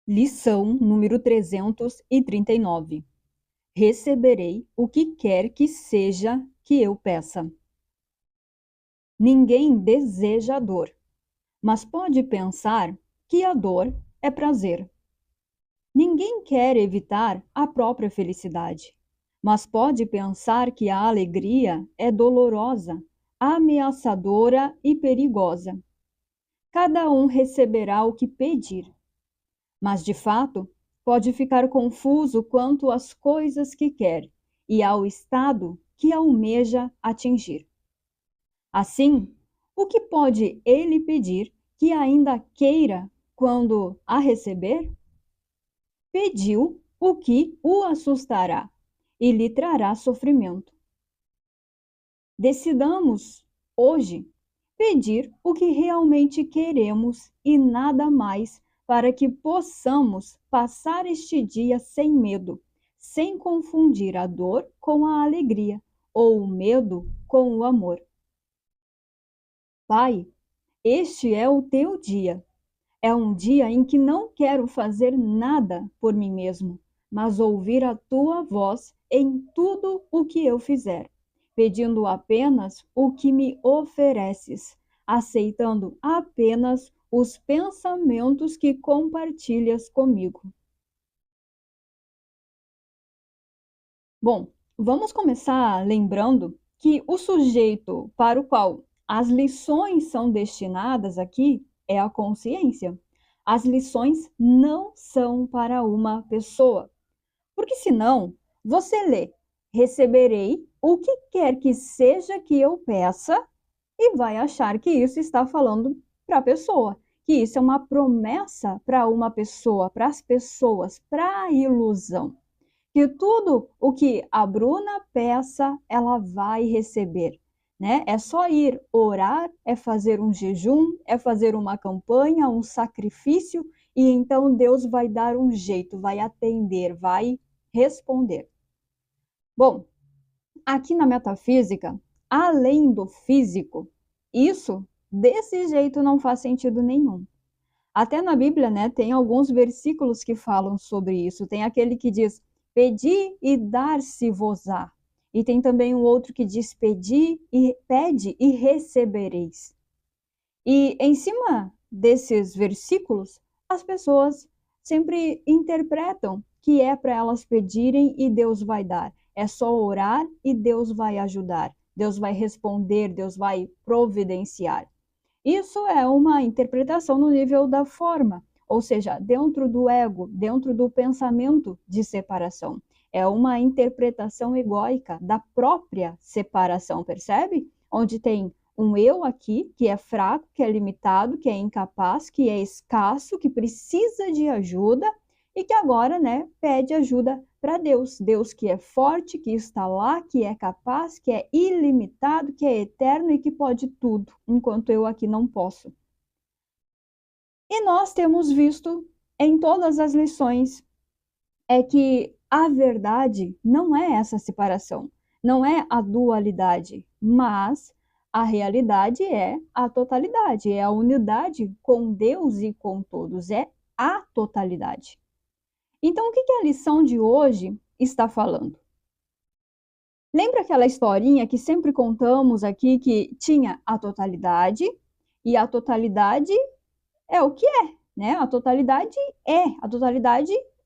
Lição número 339. Receberei o que quer que seja que eu peça. Ninguém deseja a dor, mas pode pensar que a dor é prazer. Ninguém quer evitar a própria felicidade, mas pode pensar que a alegria é dolorosa, ameaçadora e perigosa. Cada um receberá o que pedir, mas de fato pode ficar confuso quanto às coisas que quer e ao estado que almeja atingir. Assim, o que pode ele pedir que ainda queira quando a receber? Pediu o que o assustará e lhe trará sofrimento. Decidamos hoje pedir o que realmente queremos e nada mais, para que possamos passar este dia sem medo, sem confundir a dor com a alegria ou o medo com o amor. Pai, este é o teu dia. É um dia em que não quero fazer nada por mim mesmo, mas ouvir a tua voz em tudo o que eu fizer, pedindo apenas o que me ofereces, aceitando apenas os pensamentos que compartilhas comigo. Bom, vamos começar lembrando que o sujeito para o qual as lições são destinadas aqui é a consciência. As lições não são para uma pessoa, porque senão você lê: receberei o que quer que seja que eu peça, e vai achar que isso está falando para a pessoa, que isso é uma promessa para uma pessoa, para as pessoas, para a ilusão, que tudo o que a Bruna peça, ela vai receber, né? É só ir orar, é fazer um jejum, é fazer uma campanha, um sacrifício, e então Deus vai dar um jeito, vai atender, vai responder. Bom, aqui na metafísica, além do físico, isso desse jeito não faz sentido nenhum. Até na Bíblia, né, tem alguns versículos que falam sobre isso. Tem aquele que diz: pedi e dar-se-vos-á. E tem também um outro que diz: pede e recebereis. E em cima desses versículos, as pessoas sempre interpretam que é para elas pedirem e Deus vai dar. É só orar e Deus vai ajudar. Deus vai responder, Deus vai providenciar. Isso é uma interpretação no nível da forma, ou seja, dentro do ego, dentro do pensamento de separação. É uma interpretação egóica da própria separação, percebe? Onde tem um eu aqui, que é fraco, que é limitado, que é incapaz, que é escasso, que precisa de ajuda e que agora, né, pede ajuda para Deus. Deus que é forte, que está lá, que é capaz, que é ilimitado, que é eterno e que pode tudo, enquanto eu aqui não posso. E nós temos visto em todas as lições é que a verdade não é essa separação, não é a dualidade, mas a realidade é a totalidade, é a unidade com Deus e com todos, é a totalidade. Então, o que a lição de hoje está falando? Lembra aquela historinha que sempre contamos aqui, que tinha a totalidade, e a totalidade é o que é, né? A totalidade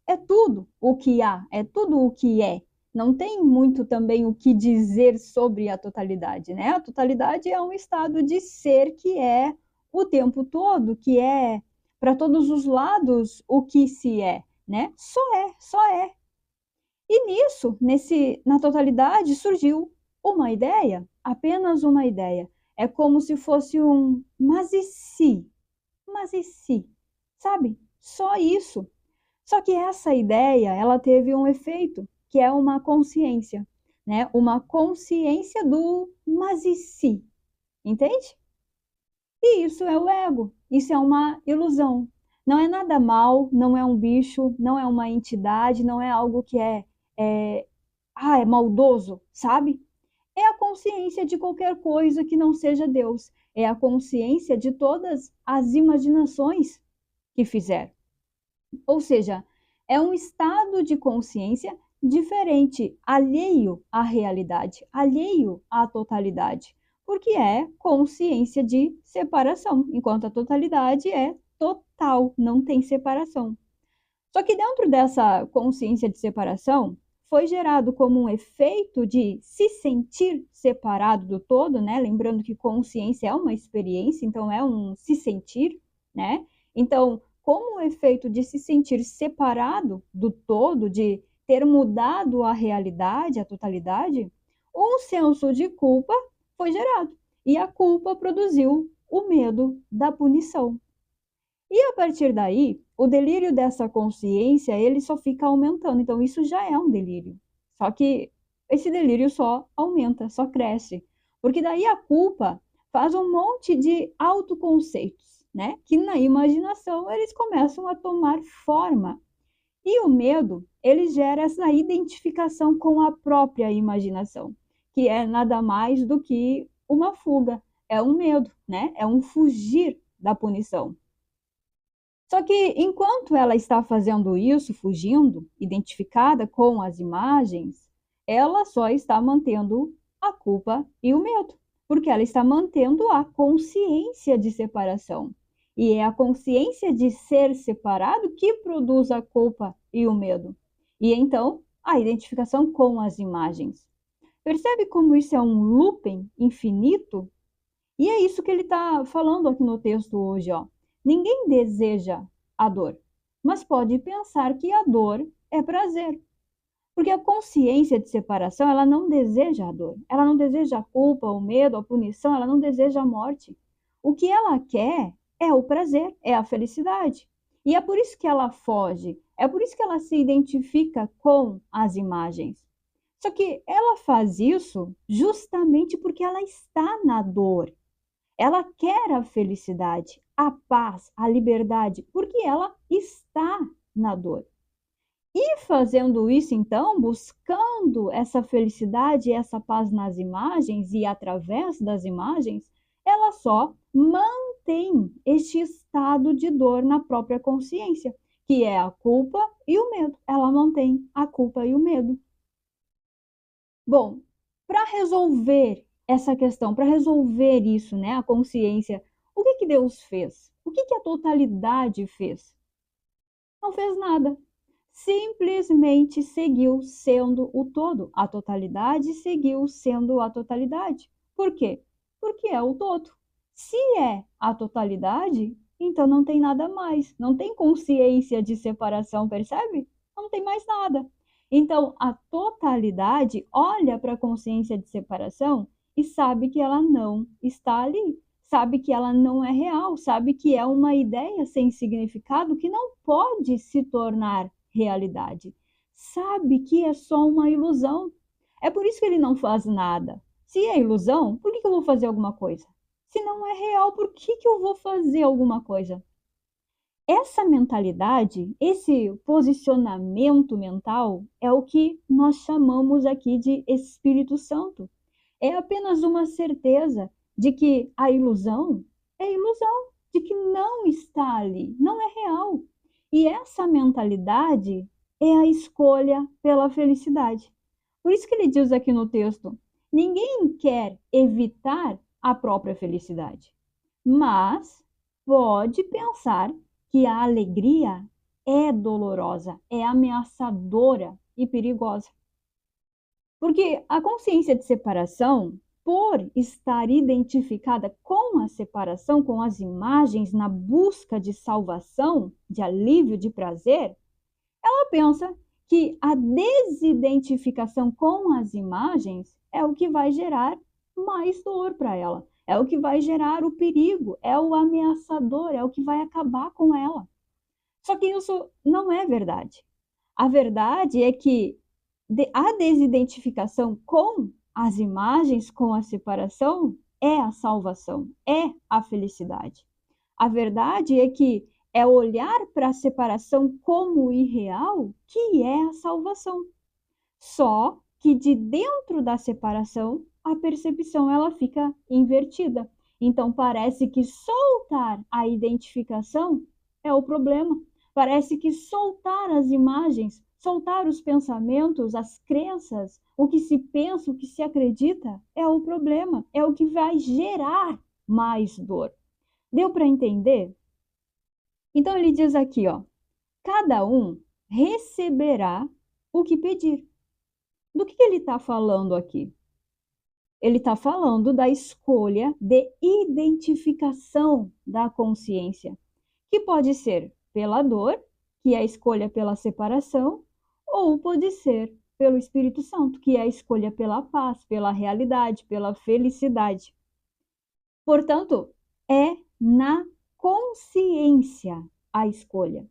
é tudo o que há, é tudo o que é. Não tem muito também o que dizer sobre a totalidade, né? A totalidade é um estado de ser que é o tempo todo, que é para todos os lados o que se é, né? Só é. E nisso, na totalidade, surgiu uma ideia, apenas uma ideia. É como se fosse um mas e se? Mas e se? Sabe? Só isso. Só que essa ideia, ela teve um efeito, que é uma consciência, né? Uma consciência do mas e se? Entende? E isso é o ego, isso é uma ilusão. Não é nada mal, não é um bicho, não é uma entidade, não é algo que é maldoso, sabe? É a consciência de qualquer coisa que não seja Deus. É a consciência de todas as imaginações que fizer. Ou seja, é um estado de consciência diferente, alheio à realidade, alheio à totalidade, porque é consciência de separação, enquanto a totalidade é total, não tem separação. Só que dentro dessa consciência de separação, foi gerado como um efeito de se sentir separado do todo, né? Lembrando que consciência é uma experiência, então é um se sentir, né? Então, como um efeito de se sentir separado do todo, de ter mudado a realidade, a totalidade, um senso de culpa foi gerado. E a culpa produziu o medo da punição. E a partir daí, o delírio dessa consciência, ele só fica aumentando. Então, isso já é um delírio. Só que esse delírio só aumenta, só cresce. Porque daí a culpa faz um monte de autoconceitos, né? Que na imaginação eles começam a tomar forma. E o medo, ele gera essa identificação com a própria imaginação, que é nada mais do que uma fuga, é um medo, né? É um fugir da punição. Só que enquanto ela está fazendo isso, fugindo, identificada com as imagens, ela só está mantendo a culpa e o medo, porque ela está mantendo a consciência de separação. E é a consciência de ser separado que produz a culpa e o medo. E então, a identificação com as imagens. Percebe como isso é um looping infinito? E é isso que ele está falando aqui no texto hoje, ó. Ninguém deseja a dor, mas pode pensar que a dor é prazer. Porque a consciência de separação, ela não deseja a dor, ela não deseja a culpa, o medo, a punição, ela não deseja a morte. O que ela quer é o prazer, é a felicidade. E é por isso que ela foge, é por isso que ela se identifica com as imagens. Só que ela faz isso justamente porque ela está na dor. Ela quer a felicidade, a paz, a liberdade, porque ela está na dor. E fazendo isso, então, buscando essa felicidade, essa paz nas imagens e através das imagens, ela só mantém este estado de dor na própria consciência, que é a culpa e o medo. Ela mantém a culpa e o medo. Bom, para resolver essa questão, para resolver isso, né, a consciência, o que que Deus fez? O que que a totalidade fez? Não fez nada. Simplesmente seguiu sendo o todo. A totalidade seguiu sendo a totalidade. Por quê? Porque é o todo. Se é a totalidade, então não tem nada mais. Não tem consciência de separação, percebe? Não tem mais nada. Então, a totalidade olha para a consciência de separação e sabe que ela não está ali, sabe que ela não é real, sabe que é uma ideia sem significado que não pode se tornar realidade. Sabe que é só uma ilusão. É por isso que ele não faz nada. Se é ilusão, por que eu vou fazer alguma coisa? Se não é real, por que eu vou fazer alguma coisa? Essa mentalidade, esse posicionamento mental, é o que nós chamamos aqui de Espírito Santo. É apenas uma certeza de que a ilusão é ilusão, de que não está ali, não é real. E essa mentalidade é a escolha pela felicidade. Por isso que ele diz aqui no texto: ninguém quer evitar a própria felicidade, mas pode pensar que a alegria é dolorosa, é ameaçadora e perigosa. Porque a consciência de separação, por estar identificada com a separação, com as imagens na busca de salvação, de alívio, de prazer, ela pensa que a desidentificação com as imagens é o que vai gerar mais dor para ela, é o que vai gerar o perigo, é o ameaçador, é o que vai acabar com ela. Só que isso não é verdade. A verdade é que a desidentificação com as imagens, com a separação, é a salvação, é a felicidade. A verdade é que é olhar para a separação como irreal que é a salvação. Só que de dentro da separação, a percepção ela fica invertida. Então parece que soltar a identificação é o problema, Parece que soltar as imagens, soltar os pensamentos, as crenças, o que se pensa, o que se acredita, é o problema, é o que vai gerar mais dor. Deu para entender? Então ele diz aqui, ó, cada um receberá o que pedir. Do que ele está falando aqui? Ele está falando da escolha de identificação da consciência, que pode ser pela dor, que é a escolha pela separação, ou pode ser pelo Espírito Santo, que é a escolha pela paz, pela realidade, pela felicidade. Portanto, é na consciência a escolha.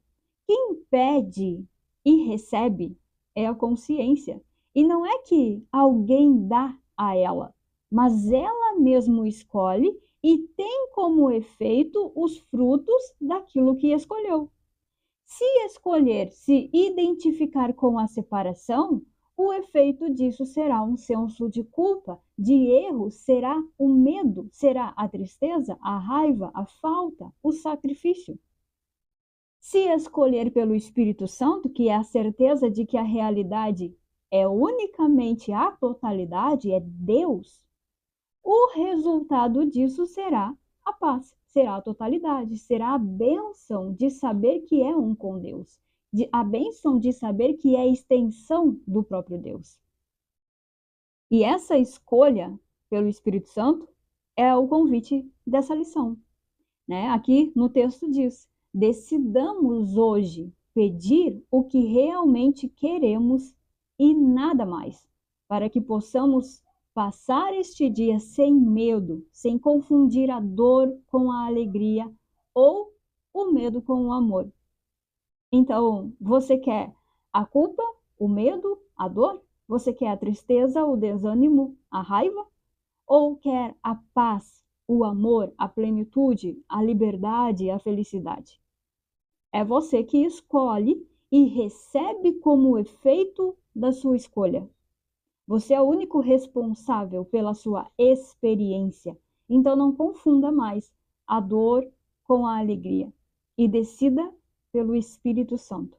Quem pede e recebe é a consciência. E não é que alguém dá a ela, mas ela mesmo escolhe e tem como efeito os frutos daquilo que escolheu. Se escolher se identificar com a separação, o efeito disso será um senso de culpa, de erro, será o medo, será a tristeza, a raiva, a falta, o sacrifício. Se escolher pelo Espírito Santo, que é a certeza de que a realidade é unicamente a totalidade, é Deus, o resultado disso será a paz, será a totalidade, será a bênção de saber que é um com Deus, a bênção de saber que é a extensão do próprio Deus. E essa escolha pelo Espírito Santo é o convite dessa lição, né? Aqui no texto diz: decidamos hoje pedir o que realmente queremos e nada mais, para que possamos passar este dia sem medo, sem confundir a dor com a alegria ou o medo com o amor. Então, você quer a culpa, o medo, a dor? Você quer a tristeza, o desânimo, a raiva? Ou quer a paz, o amor, a plenitude, a liberdade, a felicidade? É você que escolhe e recebe como efeito da sua escolha. Você é o único responsável pela sua experiência. Então não confunda mais a dor com a alegria e decida pelo Espírito Santo.